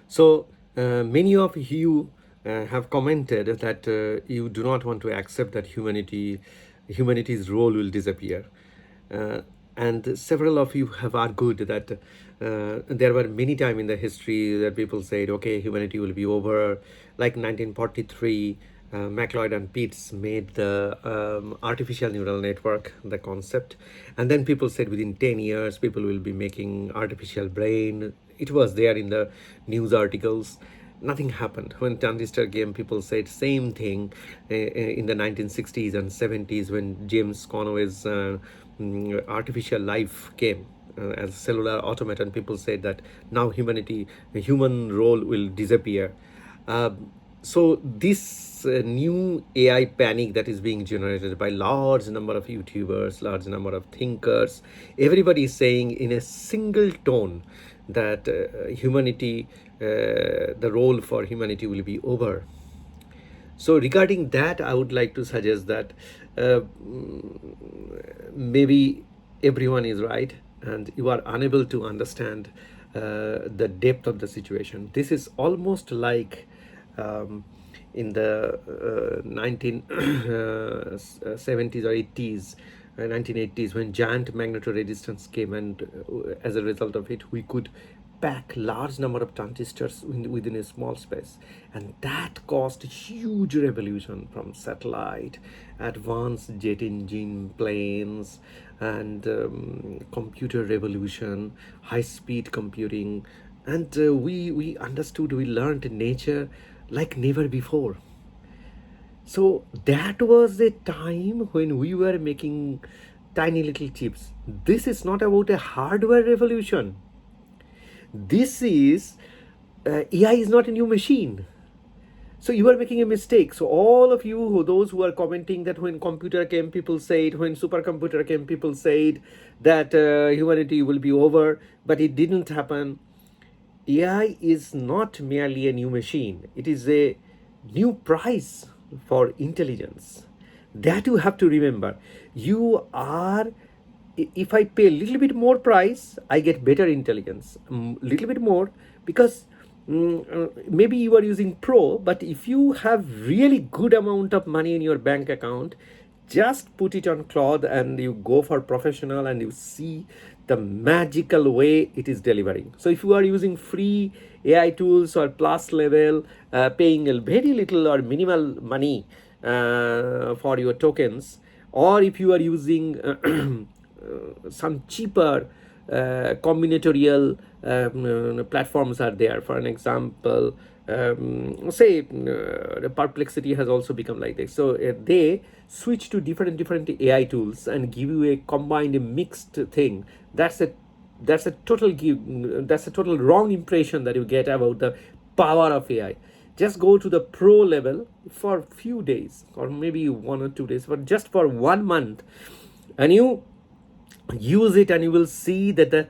So many of you have commented that you do not want to accept that humanity's role will disappear. Uh, and several of you have argued that there were many times in the history that people said, okay, humanity will be over. Like 1943, McLeod and Pitts made the artificial neural network, the concept. And then people said within 10 years, people will be making artificial brain. It was there in the news articles. Nothing happened. When transistor came, people said same thing in the 1960s and 70s when James Conway's artificial life came as cellular automaton. People said that now the human role will disappear. Uh, so this new AI panic that is being generated by large number of YouTubers, large number of thinkers, everybody is saying in a single tone that the role for humanity will be over. So regarding that, I would like to suggest that maybe everyone is right and you are unable to understand the depth of the situation. This is almost like in the 1970s or 80s, 1980s, when giant magnetoresistance came, and as a result of it, we could pack large number of transistors within a small space, and that caused huge revolution from satellite, advanced jet engine, planes, and computer revolution, high speed computing. And we understood, we learned nature like never before. So that was a time when we were making tiny little chips. This is not about a hardware revolution. This is AI is not a new machine. So you are making a mistake. So all of you, those who are commenting that when computer came, people said, when supercomputer came, people said that humanity will be over, but it didn't happen. AI is not merely a new machine. It is a new price for intelligence. That you have to remember. You are, if I pay a little bit more price, I get better intelligence. Little bit more, because maybe you are using Pro, but if you have really good amount of money in your bank account, just put it on cloud and you go for professional and you see the magical way it is delivering. So if you are using free AI tools or plus level, paying a very little or minimal money for your tokens, or if you are using some cheaper combinatorial platforms are there. For an example, say the Perplexity has also become like this. So they switch to different AI tools and give you a combined, mixed thing. That's a total wrong impression that you get about the power of AI. Just go to the pro level for a few days, or maybe 1 or 2 days, but just for 1 month, and you use it, and you will see that the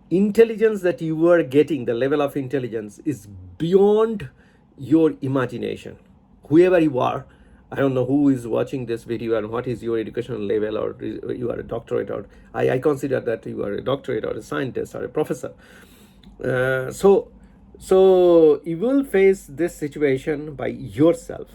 intelligence that you are getting, the level of intelligence, is beyond your imagination. Whoever you are, I don't know who is watching this video and what is your educational level, or you are a doctorate, or I consider that you are a doctorate or a scientist or a professor. So you will face this situation by yourself.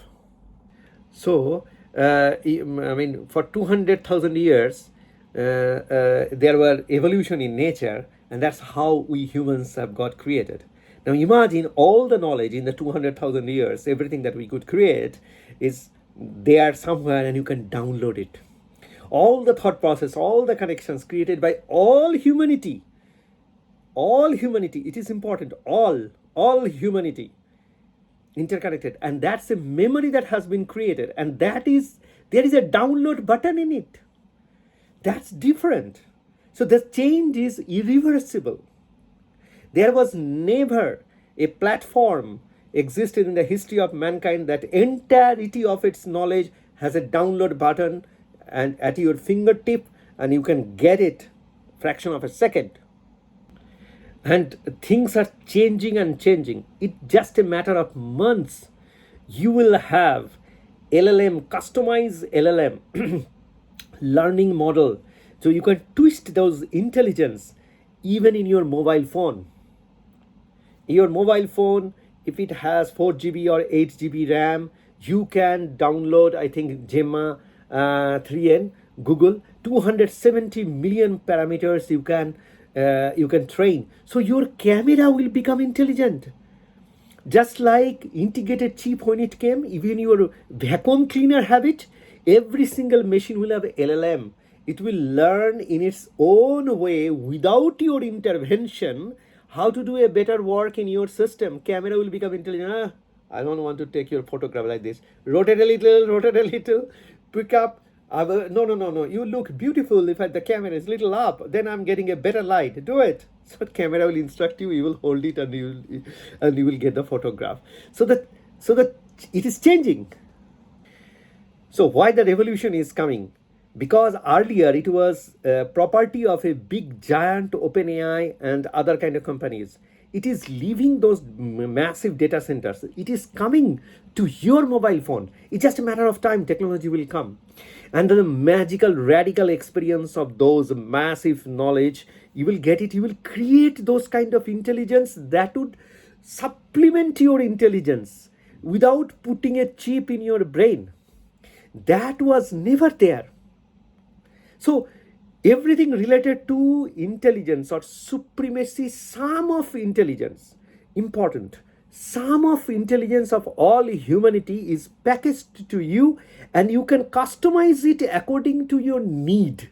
So, I mean, for 200,000 years, there were evolution in nature, and that's how we humans have got created. Now, imagine all the knowledge in the 200,000 years, everything that we could create is there somewhere, and you can download it. All the thought process, all the connections created by all humanity, it is important, all humanity interconnected, and that's a memory that has been created, and there is a download button in it. That's different. So the change is irreversible. There was never a platform existed in the history of mankind that entirety of its knowledge has a download button and at your fingertip, and you can get it fraction of a second. And things are changing and changing. It's just a matter of months. You will have LLM, customized LLM learning model. So you can twist those intelligence even in your mobile phone. Your mobile phone, if it has 4 GB or 8 GB RAM, you can download, I think, Gemma 3N, Google, 270 million parameters you can train. So your camera will become intelligent. Just like integrated chip when it came, even your vacuum cleaner have it. Every single machine will have LLM. It will learn in its own way without your intervention how to do a better work in your system. Camera will become intelligent. I don't want to take your photograph like this. Rotate a little, pick up. No, no, no, no. You look beautiful if the camera is little up. Then I'm getting a better light. Do it. So camera will instruct you. You will hold it and you will get the photograph. So that it is changing. So why the revolution is coming? Because earlier it was property of a big giant OpenAI and other kind of companies. It is leaving those massive data centers. It is coming to your mobile phone. It's just a matter of time. Technology will come, and the magical, radical experience of those massive knowledge, you will get it. You will create those kind of intelligence that would supplement your intelligence without putting a chip in your brain. That was never there. So everything related to intelligence or supremacy, sum of intelligence, important. Sum of intelligence of all humanity is packaged to you, and you can customize it according to your need.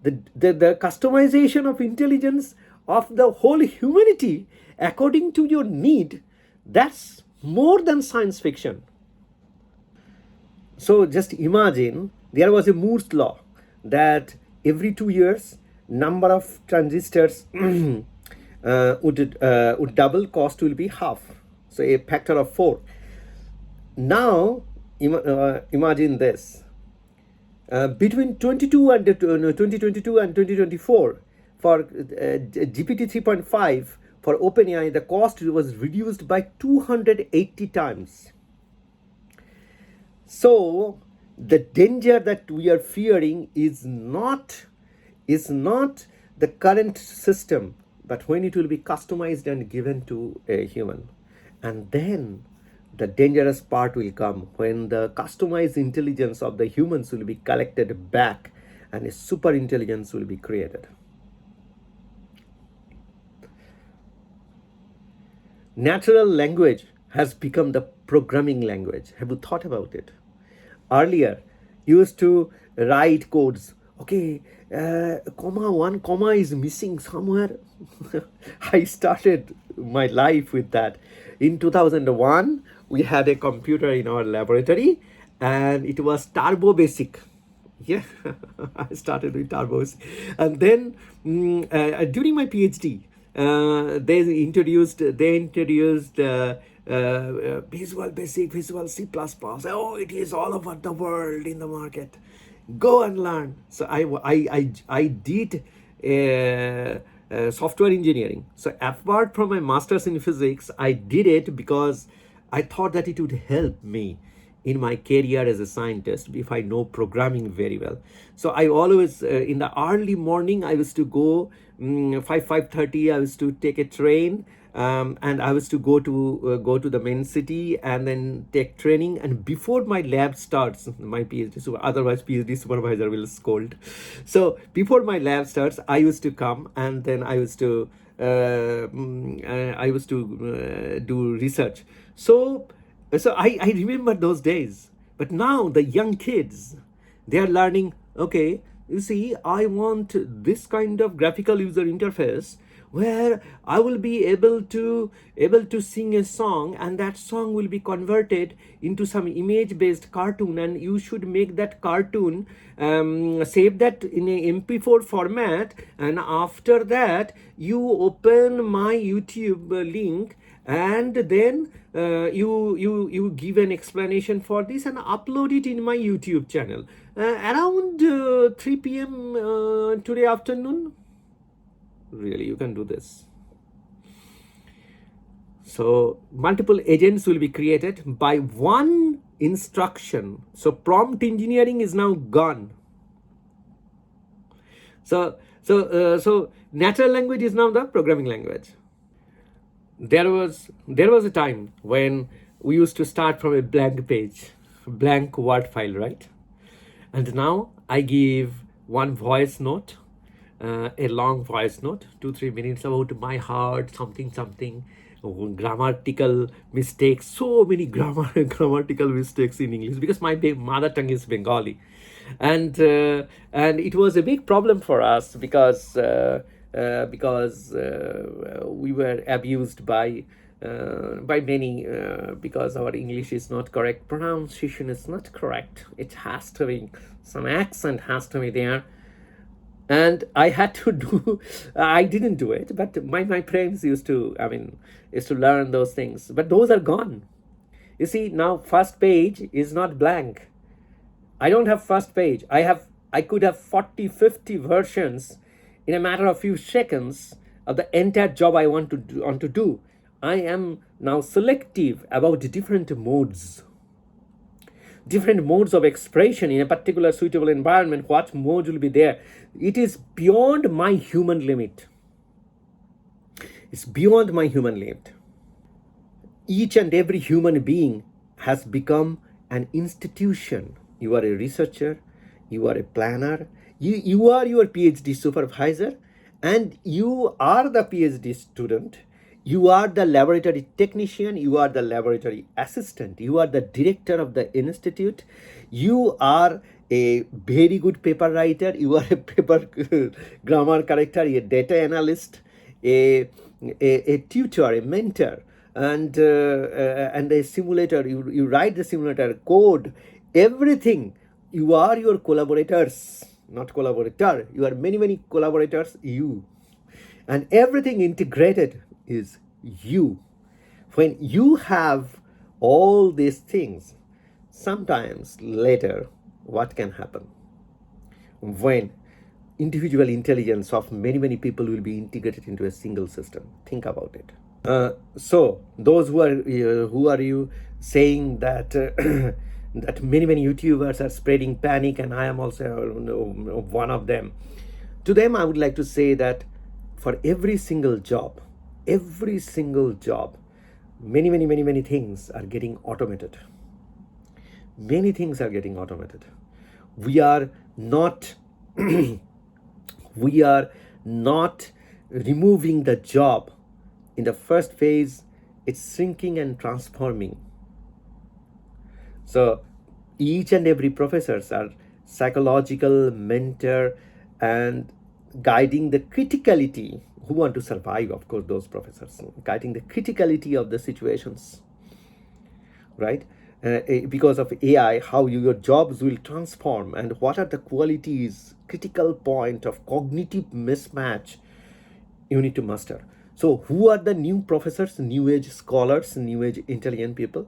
The customization of intelligence of the whole humanity according to your need, that's more than science fiction. So just imagine there was a Moore's law that every 2 years number of transistors would double, cost will be half, so a factor of 4. Now imagine this, between 2022 and 2024 for GPT 3.5 for OpenAI, the cost was reduced by 280 times. So the danger that we are fearing is not the current system, but when it will be customized and given to a human. And then the dangerous part will come when the customized intelligence of the humans will be collected back and a super intelligence will be created. Natural language has become the programming language. Have you thought about it? Earlier, you used to write codes. Okay, one comma is missing somewhere. I started my life with that. In 2001, we had a computer in our laboratory, and it was Turbo Basic. Yeah, I started with Turbos. And then during my PhD, they introduced Visual Basic, Visual C++. Oh, it is all over the world in the market. Go and learn. So I did software engineering. So apart from my master's in physics, I did it because I thought that it would help me in my career as a scientist if I know programming very well. So I always, in the early morning, I used to go 5:30. I used to take a train, and I was to go to the main city and then take training. And before my lab starts, my PhD, otherwise PhD supervisor will scold. So before my lab starts, I used to come, and then I used to do research. So I remember those days. But now the young kids, they are learning, okay, you see, I want this kind of graphical user interface where I will be able to sing a song, and that song will be converted into some image-based cartoon, and you should make that cartoon, save that in a MP4 format, and after that you open my YouTube link, and then you give an explanation for this and upload it in my YouTube channel around 3 p.m. Today afternoon. Really, you can do this. So multiple agents will be created by one instruction. So prompt engineering is now gone. So natural language is now the programming language. there was a time when we used to start from a blank page, blank word file, right? And now I give one voice note, a long voice note, 2 3 minutes about my heart, something something, grammatical mistakes, so many grammatical mistakes in English, because my mother tongue is Bengali. And it was a big problem for us because we were abused by many, because our English is not correct, pronunciation is not correct, it has to be, some accent has to be there. And I had to do I didn't do it, but my parents used to learn those things, but those are gone. You see, now first page is not blank. I don't have first page. I could have 40, 50 versions in a matter of few seconds of the entire job I want to do. I am now selective about different modes of expression in a particular suitable environment. What modes will be there? It is beyond my human limit. It's beyond my human limit. Each and every human being has become an institution. You are a researcher, you are a planner, you are your PhD supervisor, and you are the PhD student. You are the laboratory technician, you are the laboratory assistant, you are the director of the institute, you are a very good paper writer, you are a paper grammar corrector, a data analyst, a tutor, a mentor, and a simulator. You write the simulator code, everything. You are your collaborators, not collaborator. You are many collaborators. And everything integrated is you. When you have all these things, sometimes later, what can happen? When individual intelligence of many people will be integrated into a single system. Think about it. So those who are you saying that that many YouTubers are spreading panic, and I am also one of them. To them, I would like to say that for every single job, many things are getting automated. Many things are getting automated. We are not we are not removing the job. In the first phase, it's shrinking and transforming. So each and every professors are psychological mentor and guiding the criticality, who want to survive, of course, those professors, guiding the criticality of the situations, right? Because of AI, how your jobs will transform, and what are the qualities, critical point of cognitive mismatch you need to master. So who are the new professors, new age scholars, new age intelligent people?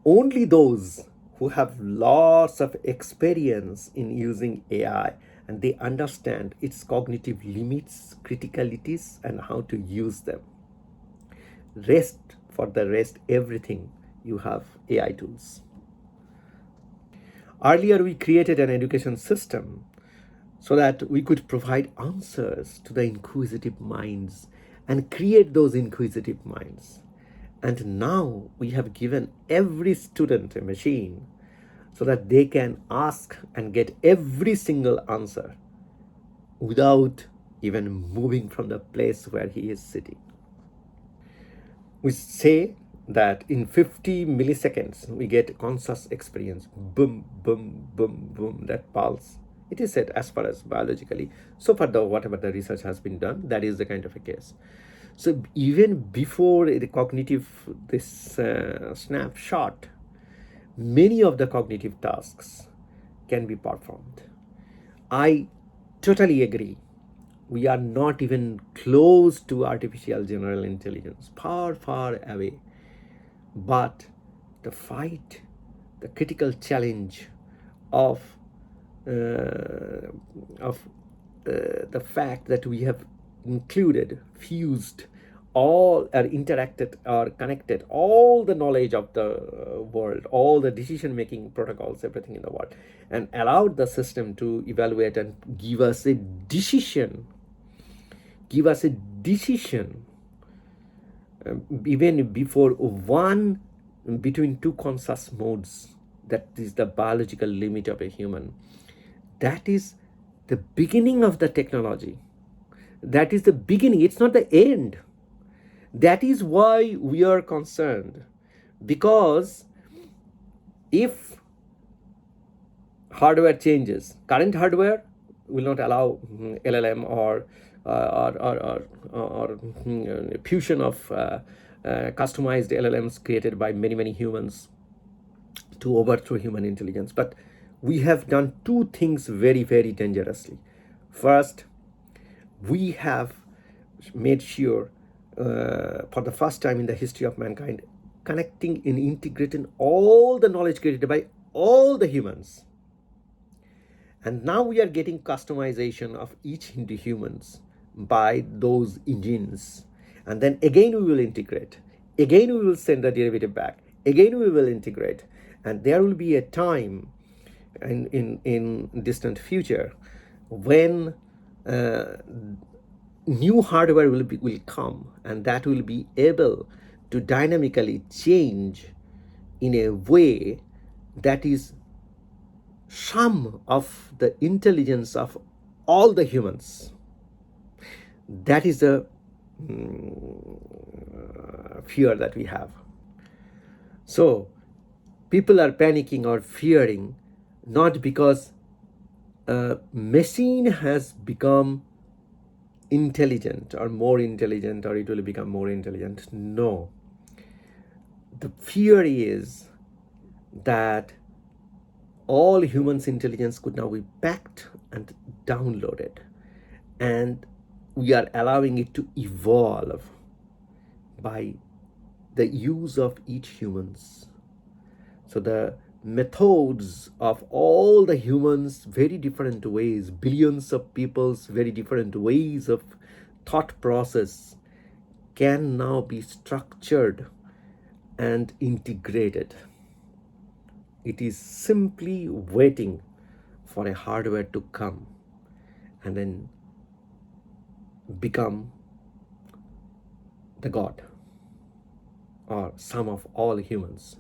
Only those who have lots of experience in using AI, and they understand its cognitive limits, criticalities, and how to use them. For the rest, everything, you have AI tools. Earlier, we created an education system so that we could provide answers to the inquisitive minds and create those inquisitive minds. And now we have given every student a machine so that they can ask and get every single answer without even moving from the place where he is sitting. We say that in 50 milliseconds, we get conscious experience. Boom, boom, boom, boom, that pulse. It is said, as far as biologically, so far whatever the research has been done, that is the kind of a case. So even before the cognitive, this snapshot, many of the cognitive tasks can be performed. I totally agree. We are not even close to artificial general intelligence, far away. But the fight, the critical challenge of the fact that we have included, fused, all or interacted or connected all the knowledge of the world, all the decision-making protocols, everything in the world, and allowed the system to evaluate and give us a decision, even before one between two conscious modes, that is the biological limit of a human. That is the beginning of the technology. That is the beginning, it's not the end. That is why we are concerned, because if hardware changes, current hardware will not allow LLM or fusion of customized LLMs created by many humans to overthrow human intelligence. But we have done two things very dangerously. First, we have made sure, for the first time in the history of mankind, connecting and integrating all the knowledge created by all the humans. And now we are getting customization of each into humans by those engines. And then again we will integrate. Again we will send the derivative back. Again we will integrate. And there will be a time in distant future when new hardware will come, and that will be able to dynamically change in a way that is sum of the intelligence of all the humans. That is the fear that we have. So people are panicking or fearing, not because a machine has become intelligent or more intelligent, or it will become more intelligent. No. The fear is that all humans' intelligence could now be packed and downloaded, and we are allowing it to evolve by the use of each humans. So the methods of all the humans, very different ways, billions of people's very different ways of thought process, can now be structured and integrated. It is simply waiting for a hardware to come and then become the God or sum of all humans.